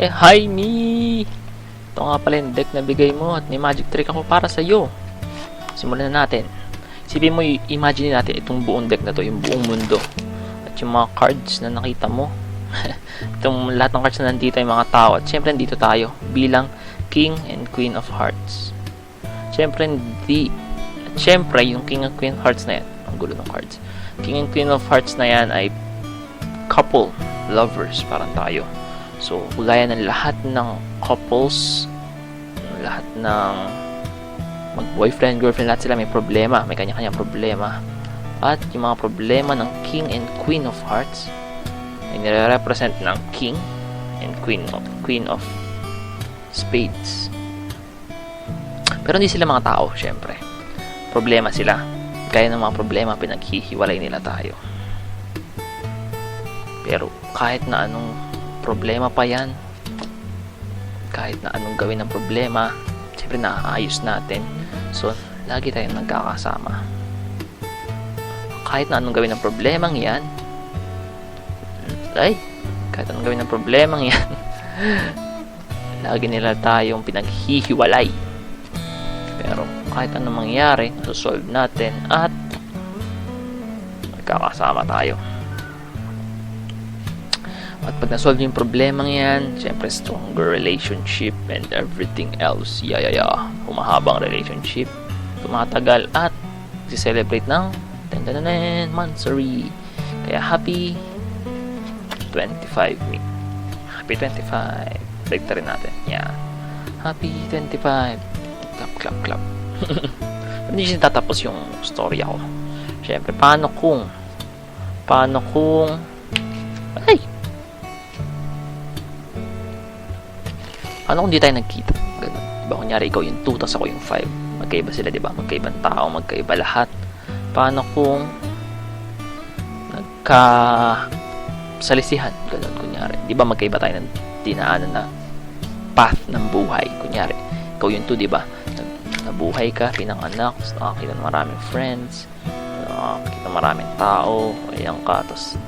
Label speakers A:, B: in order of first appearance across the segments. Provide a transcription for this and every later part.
A: Hi me! Ito nga pala yung deck na bigay mo at may magic trick ako para sa iyo. Simulan na natin. Isipin mo, imagine natin itong buong deck na to, yung buong mundo. At yung mga cards na nakita mo. Itong lahat ng cards na nandito yung mga tao. At syempre nandito tayo bilang King and Queen of Hearts. Syempre yung King and Queen of Hearts na yan. Ang gulo ng cards. King and Queen of Hearts na yan ay couple, lovers, parang tayo. So, gaya ng lahat ng couples, lahat ng mag-boyfriend, girlfriend, lahat sila may problema, may kanya-kanyang problema. At yung mga problema ng King and Queen of Hearts ay nire-represent ng King and Queen of Spades. Pero hindi sila mga tao, syempre. Problema sila. Kaya ng mga problema, pinaghihiwalay nila tayo. Pero kahit na anong problema pa yan, kahit na anong gawin ng problema, syempre naaayos natin. So, lagi tayong nagkakasama. Kahit na anong gawin ng problemang yan, lagi nila tayong pinaghihiwalay. Pero kahit anong mangyari, nasusolve natin at nagkakasama tayo. At pag nasolve yung problemang yan, syempre stronger relationship and everything else. Humahabang relationship, tumatagal at si-celebrate ng Mansari. Kaya happy 25 me. Happy 25. Like rin natin. Yeah. Happy 25. Clap. Hindi siya tatapos yung story ako. Syempre, paano kung paano kung di tayo nagkita? Ganun. Diba, kunyari ikaw yung 2, tas ako yung 5. Magkaiba sila, diba? Magkaibang tao, magkaiba lahat. Paano kung salisihan? Ganun, kunyari. Diba, magkaiba tayo ng dinaanan na path ng buhay. Kunyari, ikaw yung 2, diba? Nabuhay ka, pinanganak, nakakita ng maraming friends, nakakita ng maraming tao, ayan ka, tas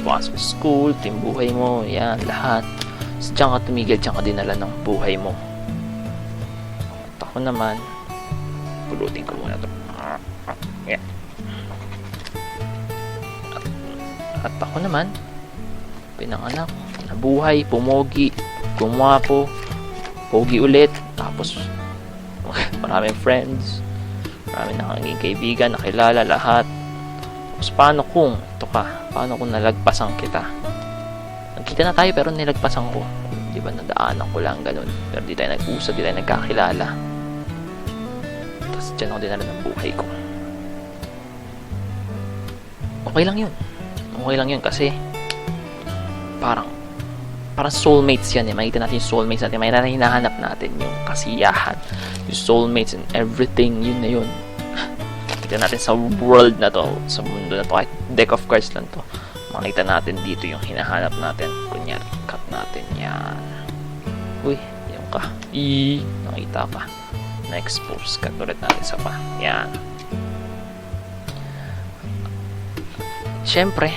A: pumasok sa school, team buhay mo, yan, lahat. So, diyan ka tumigil, diyan ka dinala ng buhay mo. At ako naman, pulutin ko muna ito. Yeah. At ako naman, pinanganak, nabuhay, pumogi, gumwapo, pogi ulit, tapos maraming friends, maraming naging kaibigan, nakilala lahat. Tapos paano kung nalagpasan kita? Nagkita na tayo pero nilagpasan ko. Di ba, nadaanan ko lang ganun. Pero di tayo nag-usap, di tayo nagkakilala. Tapos dyan ako dinala ng buhay ko. Okay lang yun kasi parang soulmates yan eh. Makita natin yung soulmates natin. May hinahanap natin yung kasiyahan, yung soulmates and everything. Yun na yun. Makita natin sa world na to, sa mundo na to, kahit deck of cards lang to, makita natin dito yung hinahanap natin. Kunyari, cut natin yan. Uy, yung ka. Nakita pa. Na-expose. Cut ulit natin sa pa. Yan. Siyempre,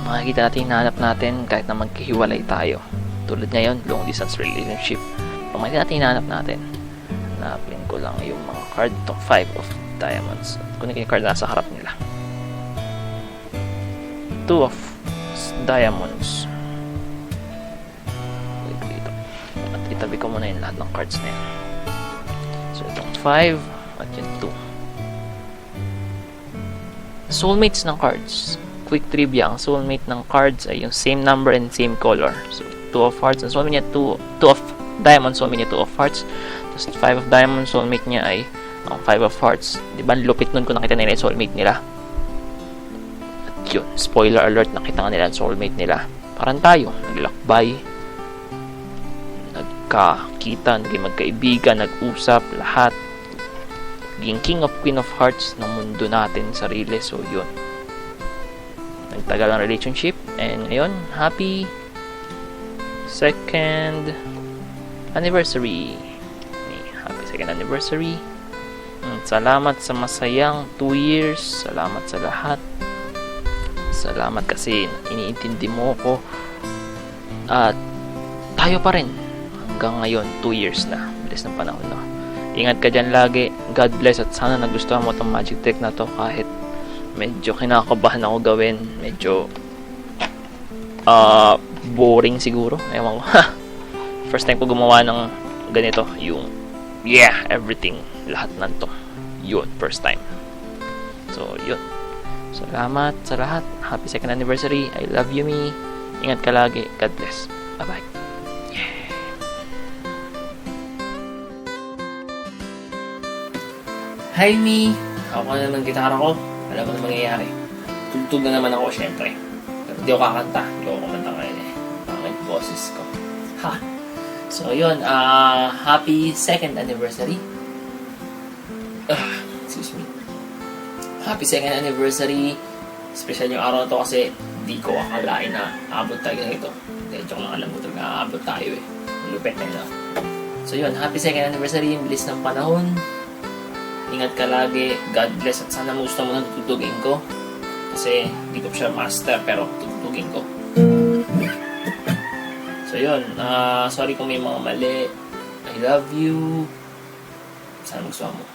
A: makikita natin, hinahanap natin kahit na maghihiwalay tayo. Tulad ngayon, long distance relationship. Pag makikita natin, hinahanap natin. Hanapin ko lang yung mga card. Itong 5 of Diamonds. Kunin yung card na nasa harap nila. 2 of Diamonds. Wait dito. At itabi ko muna yung lahat ng cards na yun. So, itong 5 at yung 2. Soulmates ng cards. Quick trivia, ang soulmate ng cards ay yung same number and same color. So, 2 of Hearts, ang soulmate niya 2 of Diamonds, soulmate niya 2 of Hearts. Tapos 5 of Diamonds, soulmate niya ay 5 of Hearts. Diba, lupit nun kung nakita nila yung soulmate nila. At yun, spoiler alert, nakita nga nila ang soulmate nila. Parang tayo, naglakbay, nagkakita, naging magkaibigan, nag-usap, lahat. Naging King of Queen of Hearts ng mundo natin, sarili. So, yun. Nagtagal ang relationship. And ngayon, happy 2nd anniversary. Happy 2nd anniversary. Salamat sa masayang 2 years. Salamat sa lahat. Salamat kasi iniintindi mo ko. At tayo pa rin. Hanggang ngayon, 2 years na. Bilis ng panahon, no? Ingat ka dyan lagi. God bless at sana nagustuhan mo itong magic trick na to kahit medyo kinakabahan ako gawin. Medyo boring siguro. Ewan ko. First time ko gumawa ng ganito. Yung everything. Lahat ng to. Yun, first time. So, yun. Salamat sa lahat. Happy 2nd anniversary. I love you, me. Ingat ka lagi. God bless. Bye-bye. Hi, me! Ako na naman gitara ko. Alam mo na mangyayari. Tugtog na naman ako, syempre. Pero hindi ako kakanta. Hindi ako kumanta ngayon eh. Pangit boses ko. Ha! So, yun. Happy 2nd anniversary. Excuse me. Happy 2nd anniversary. Special yung araw na to kasi hindi ko akalain na aabot tayo na ito. Hindi, joke lang, alam mo ito na aabot tayo eh. Lupet na yun. So, yun. Happy 2nd anniversary. Bilis ng panahon. Ingat ka lagi. God bless at sana gusto mo na tutugin ko. Kasi hindi ko siya master pero tutugin ko. So yun. Sorry kung may mga mali. I love you. Sana gusto mo.